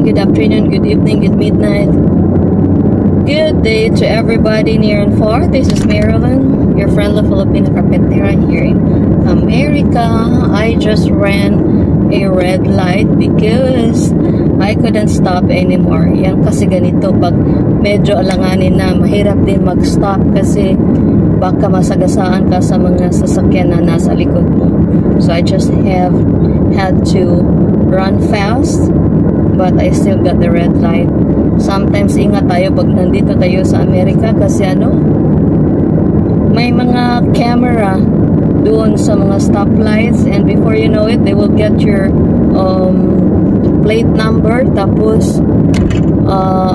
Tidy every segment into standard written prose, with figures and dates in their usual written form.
good afternoon, good evening, good midnight, good day to everybody near and far. This is Marilyn, your friendly Filipino carpentera here in America. I just ran a red light because I couldn't stop anymore. Yan kasi ganito, pag medyo alanganin na, mahirap din mag-stop kasi baka masagasaan ka sa mga sasakyan na nasa likod mo. So I just had to run fast, but I still got the red light. Sometimes ingat tayo pag nandito tayo sa Amerika kasi may mga camera doon sa mga stoplights, and before you know it, they will get your plate number. Tapos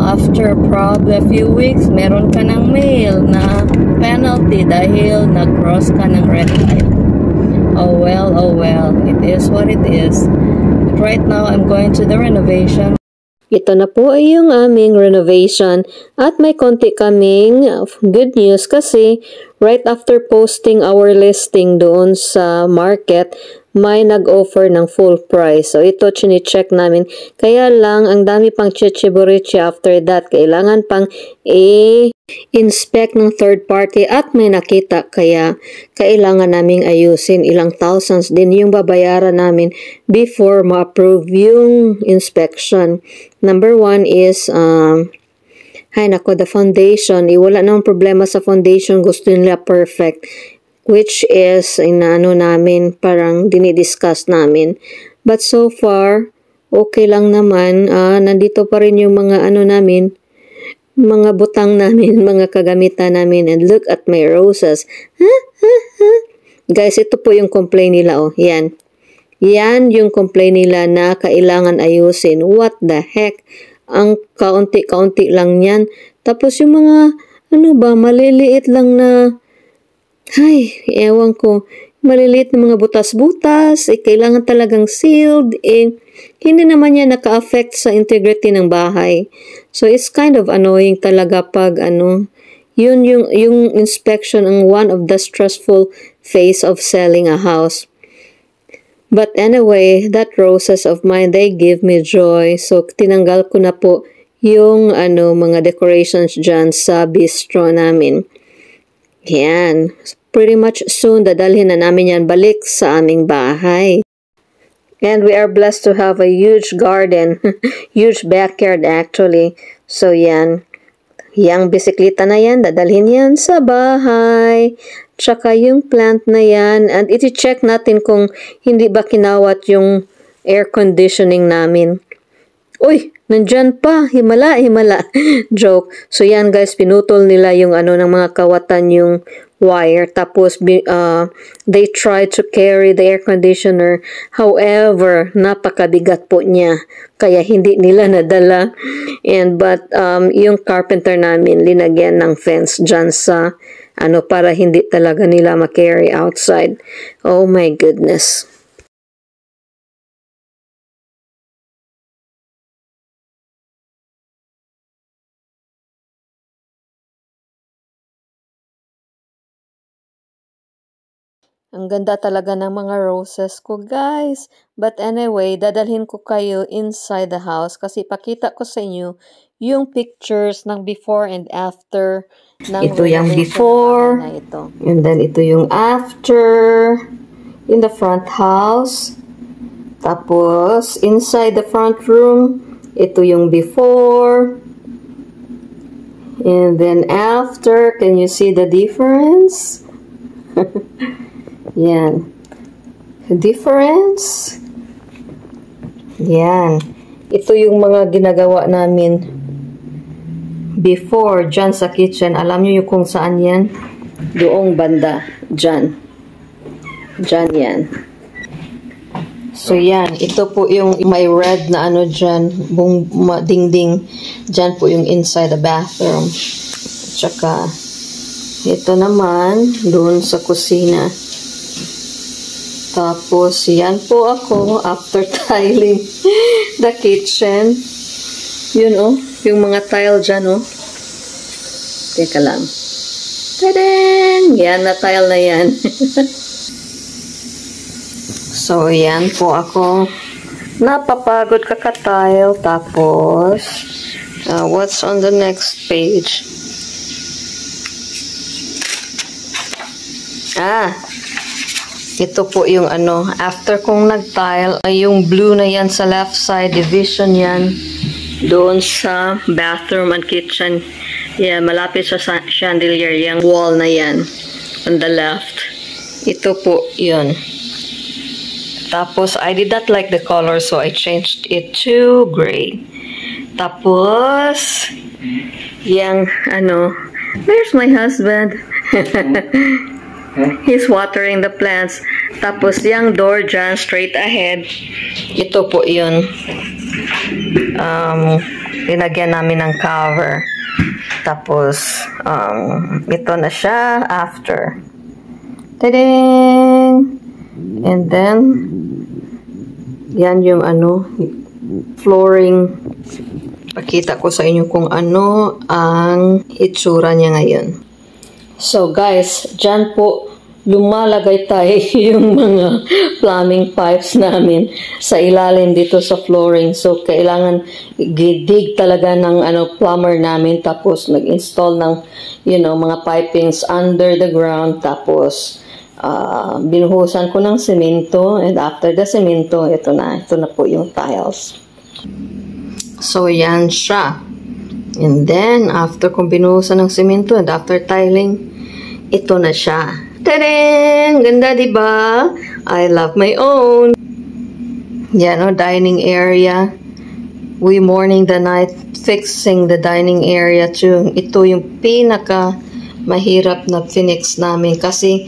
after probably a few weeks, meron ka ng mail na penalty dahil nag-cross ka ng red light. Oh well, it is what it is. But right now, I'm going to the renovation. Ito na po ay yung aming renovation at may konti kaming good news kasi right after posting our listing doon sa market, may nag-offer ng full price. So ito chine-check namin. Kaya lang ang dami pang chichiburichi after that. Kailangan pang inspect ng third party at may nakita. Kaya kailangan naming ayusin. Ilang thousands din yung babayaran namin before ma-approve yung inspection. Number one is the foundation. Wala namang problema sa foundation. Gusto nila perfect. Which is, namin, parang dinidiscuss namin. But so far, okay lang naman. Nandito pa rin yung mga namin, mga butang namin, mga kagamitan namin. And look at my roses. Guys, ito po yung complaint nila. Oh, yan. Yan yung complaint nila na kailangan ayusin. What the heck? Ang kaunti-kaunti lang yan. Tapos yung mga, maliliit lang na, ewan ko, maliliit na mga butas-butas, kailangan talagang sealed, hindi naman yan naka-affect sa integrity ng bahay. So, it's kind of annoying talaga pag, yun yung inspection ang one of the stressful phase of selling a house. But anyway, that roses of mine, they give me joy. So, tinanggal ko na po yung, mga decorations dyan sa bistro namin. Yan. Pretty much soon, dadalhin na namin yan balik sa aming bahay. And we are blessed to have a huge garden. Huge backyard actually. So yan. Yang bisikleta na yan, dadalhin yan sa bahay. Tsaka yung plant na yan. And iti-check natin kung hindi ba kinawat yung air conditioning namin. Uy! Nandyan pa, himala. Joke. So yan guys, pinutol nila yung ng mga kawatan yung wire. Tapos they try to carry the air conditioner. However, napakabigat po niya. Kaya hindi nila nadala. But yung carpenter namin linagyan ng fence dyan sa para hindi talaga nila ma-carry outside. Oh my goodness. Ang ganda talaga ng mga roses ko, guys. But anyway, dadalhin ko kayo inside the house kasi pakita ko sa inyo yung pictures ng before and after. Ito yung before, and then ito yung after in the front house. Tapos, inside the front room, ito yung before. And then after, can you see the difference? Yan. Difference. Yan. Ito yung mga ginagawa namin before dyan sa kitchen. Alam nyo yung kung saan yan? Doong banda. Dyan. Dyan yan. So yan. Ito po yung may red na dyan. Dingding. Dyan po yung inside the bathroom. Tsaka ito naman doon sa kusina. Tapos, yan po ako after tiling the kitchen. Yun, yung mga tile dyan, Teka lang. Tadang! Yan, na tile na yan. So, yan po ako napapagod kakatile. Tapos, what's on the next page? Ito po yung ano, after kong nag-tile, ay yung blue na yan sa left side, division yan, doon sa bathroom and kitchen. Yeah, malapit sa chandelier, yung wall na yan, on the left. Ito po yun. Tapos, I did not like the color, so I changed it to gray. Tapos, yung, ano, where's my husband? He's watering the plants. Tapos, yung door dyan, straight ahead. Ito po yun. Linagyan namin ng cover. Tapos, ito na siya after. Ta-ding! And then, yan yung ano, flooring. Pakita ko sa inyo kung ano ang itsura niya ngayon. So guys, dyan po lumalagay tayo yung mga plumbing pipes namin sa ilalim dito sa flooring. So kailangan dig talaga ng ano plumber namin, tapos nag-install ng mga pipings under the ground. Tapos binuhusan ko ng semento, and after the semento, ito na po yung tiles. So yan siya. And then after kong binuhusan ng semento and after tiling, ito na siya. Tadang! Ganda, diba? I love my own. Yan, dining area. We morning the night fixing the dining area too. Ito yung pinaka mahirap na finish namin kasi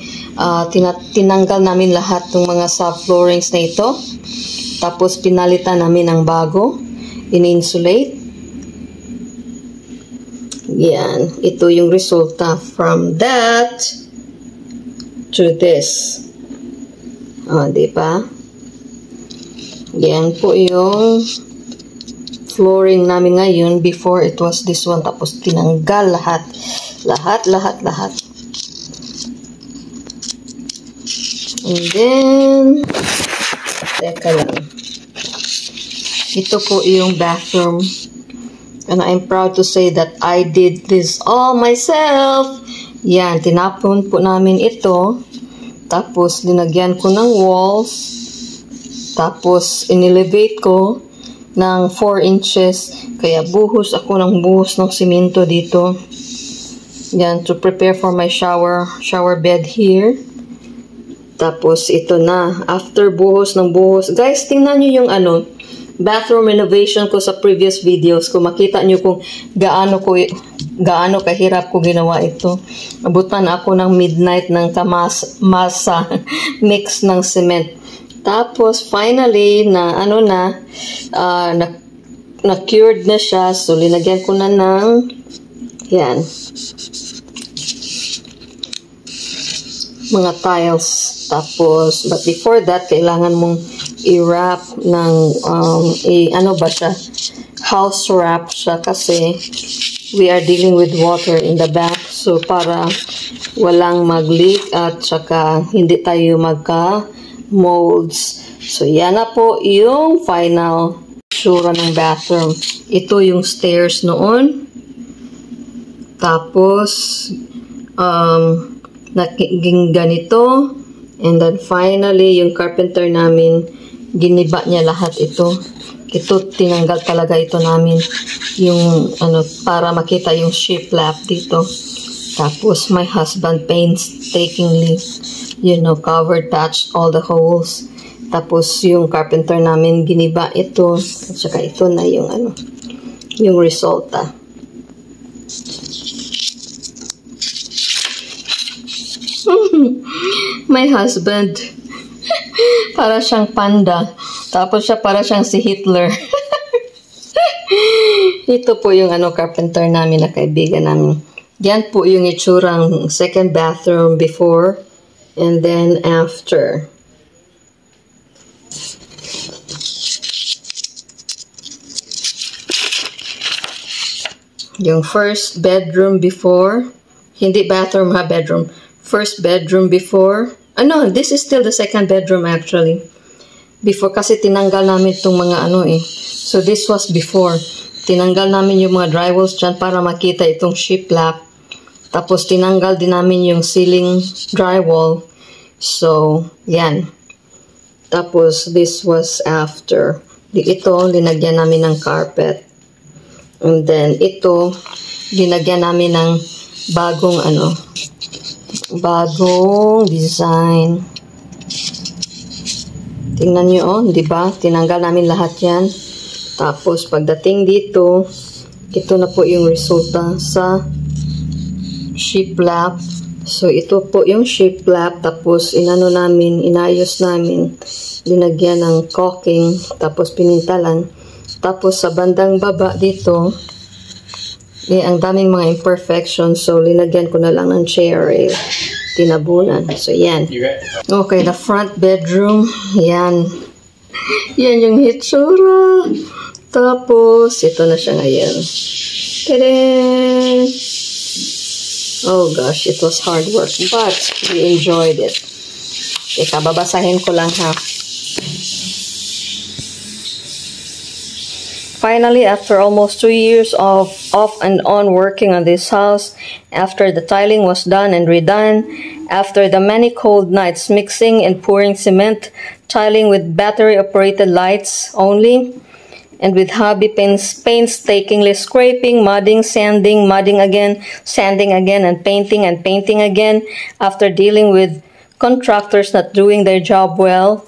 tinanggal namin lahat ng mga subfloorings na ito. Tapos pinalitan namin ng bago. In-insulate. Yan, ito yung resulta from that to this. Diba? Yan po yung flooring namin ngayon. Before it was this one. Tapos tinanggal lahat. Lahat. And then, teka lang. Ito po yung bathroom. And I'm proud to say that I did this all myself. Yan, tinapon po namin ito. Tapos, linagyan ko ng walls. Tapos, inelevate ko ng 4 inches. Kaya, buhos ako ng simento dito. Yan, to prepare for my shower bed here. Tapos, ito na. After buhos ng buhos. Guys, tingnan nyo yung bathroom renovation ko sa previous videos ko. Makita nyo kung gaano kahirap ko ginawa ito. Abutan ako ng midnight ng masa mix ng cement. Tapos finally na cured na siya. So linagyan ko na ng yan mga tiles. Tapos but before that kailangan mong i-wrap ng house wrap siya kasi we are dealing with water in the back, so para walang mag-leak at saka hindi tayo magka-molds. So yan na po yung final sura ng bathroom. Ito yung stairs noon. Tapos naging ganito, and then finally yung carpenter namin giniba niya lahat ito. Ito, tinanggal talaga ito namin. Yung, para makita yung shiplap dito. Tapos, my husband painstakingly, covered, patched all the holes. Tapos, yung carpenter namin giniba ito. At saka ito na yung, yung resulta. My husband, para siyang panda. Tapos siya para siyang si Hitler. Ito po yung carpenter namin na kaibigan namin. Yan po yung itsurang second bathroom before and then after. Yung first bedroom before, hindi bathroom ha, bedroom. First bedroom before. No, this is still the second bedroom actually. Before kasi tinanggal namin itong mga ano eh. So this was before. Tinanggal namin yung mga drywalls dyan para makita itong shiplap. Tapos tinanggal din namin yung ceiling drywall. So, yan. Tapos this was after. Ito, linagyan namin ng carpet. And then ito, linagyan namin ng bagong ano, bagong design. Tingnan nyo, oh, di ba? Tinanggal namin lahat yan. Tapos, pagdating dito, ito na po yung resulta sa shiplap. So, ito po yung shiplap. Tapos, inayos namin. Linagyan ng caulking. Tapos, pinintalan. Tapos, sa bandang baba dito, ang daming mga imperfections. So, linagyan ko na lang ng chair rail. Tinabunan. So, yan. Okay, the front bedroom. Yan. Yan yung hitsura. Tapos, ito na siya ngayon. Ta-da! Oh gosh, it was hard work. But, we enjoyed it. Teka, babasahin ko lang ha. Finally, after almost 2 years of off and on working on this house, after the tiling was done and redone, after the many cold nights mixing and pouring cement, tiling with battery-operated lights only, and with hubby painstakingly scraping, mudding, sanding, mudding again, sanding again, and painting again, after dealing with contractors not doing their job well.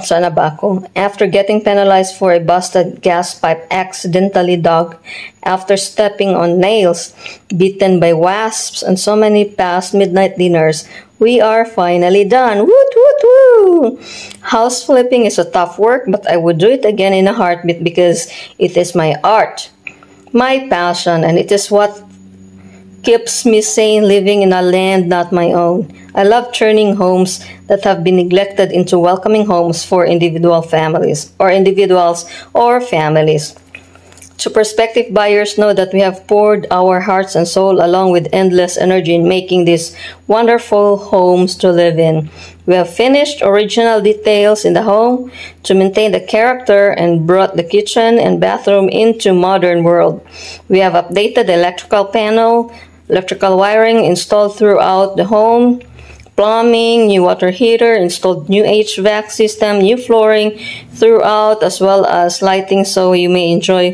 Sana ba ako? After getting penalized for a busted gas pipe accidentally dug, after stepping on nails, beaten by wasps, and so many past midnight dinners, we are finally done. Woot, woot, woo! House flipping is a tough work, but I would do it again in a heartbeat because it is my art, my passion, and it is what keeps me sane living in a land not my own. I love turning homes that have been neglected into welcoming homes for individual families or individuals or families. To prospective buyers, know that we have poured our hearts and soul along with endless energy in making these wonderful homes to live in. We have finished original details in the home to maintain the character and brought the kitchen and bathroom into modern world. We have updated the electrical panel, electrical wiring installed throughout the home, plumbing, new water heater, installed new HVAC system, new flooring throughout, as well as lighting so you may enjoy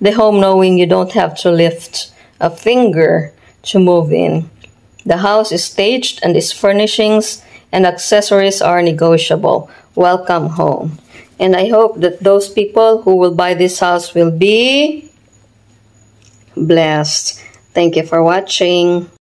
the home knowing you don't have to lift a finger to move in. The house is staged and its furnishings and accessories are negotiable. Welcome home. And I hope that those people who will buy this house will be blessed. Thank you for watching.